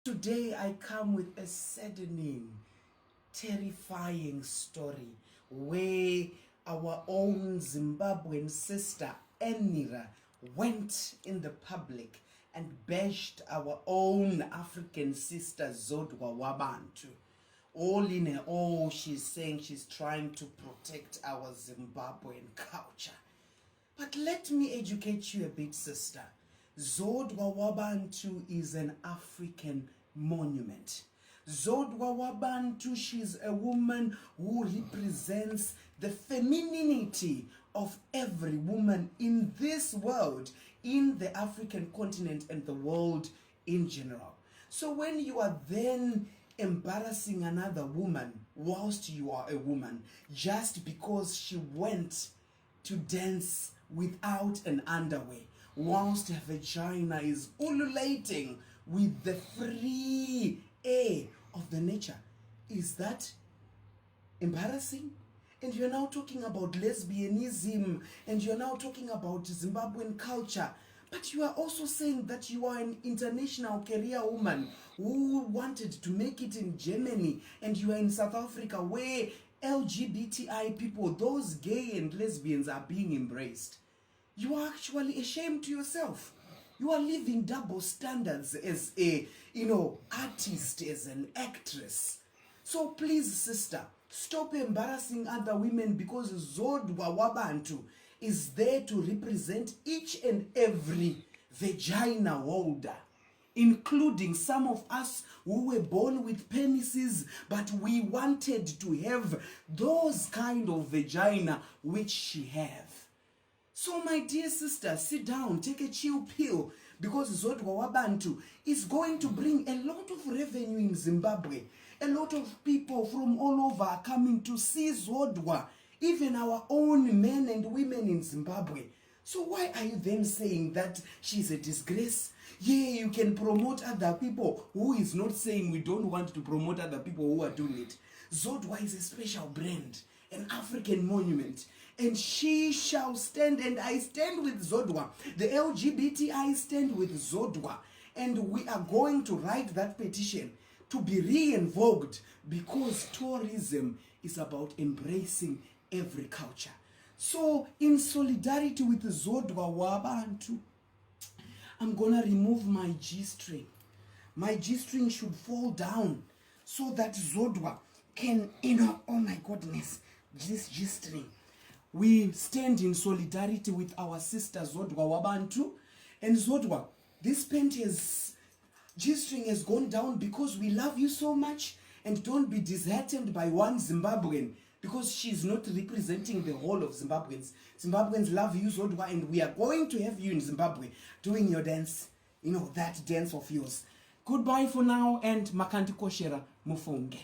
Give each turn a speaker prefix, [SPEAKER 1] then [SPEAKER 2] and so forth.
[SPEAKER 1] Today I come with a saddening, terrifying story where our own Zimbabwean sister Nhira went in the public and bashed our own African sister Zodwa Wabantu. All in all, she's saying she's trying to protect our Zimbabwean culture. But let me educate you a bit, sister. Zodwa Wabantu is an African monument. Zodwa Wabantu, she's a woman who represents the femininity of every woman in this world, in the African continent and the world in general. So when you are then embarrassing another woman whilst you are a woman, just because she went to dance without an underwear, whilst her vagina is ululating with the free air of the nature, is that embarrassing? And you're now talking about lesbianism, and you're now talking about Zimbabwean culture, but you are also saying that you are an international career woman who wanted to make it in Germany, and you are in South Africa where LGBTI people, those gay and lesbians, are being embraced. You are actually ashamed to yourself. You are living double standards as a, artist, as an actress. So please, sister, stop embarrassing other women, because Zodwa Wabantu is there to represent each and every vagina holder, including some of us who were born with penises, but we wanted to have those kind of vagina which she have. So my dear sister, sit down, take a chill pill, because Zodwa Wabantu is going to bring a lot of revenue in Zimbabwe. A lot of people from all over are coming to see Zodwa, even our own men and women in Zimbabwe. So why are you then saying that she's a disgrace? Yeah, you can promote other people. Who is not saying we don't want to promote other people who are doing it? Zodwa is a special brand, an African monument, and she shall stand, and I stand with Zodwa. The LGBTI stand with Zodwa, and we are going to write that petition to be re-invoked, because tourism is about embracing every culture. So in solidarity with Zodwa Wabantu, I'm gonna remove my G-string. My G-string should fall down so that Zodwa can, oh my goodness, this G-string. We stand in solidarity with our sister Zodwa Wabantu. And Zodwa, this Panty's G-string has gone down because we love you so much, and don't be disheartened by one Zimbabwean, because she's not representing the whole of Zimbabweans. Zimbabweans love you, Zodwa, and we are going to have you in Zimbabwe doing your dance, that dance of yours. Goodbye for now, and makanti koshera mufonge.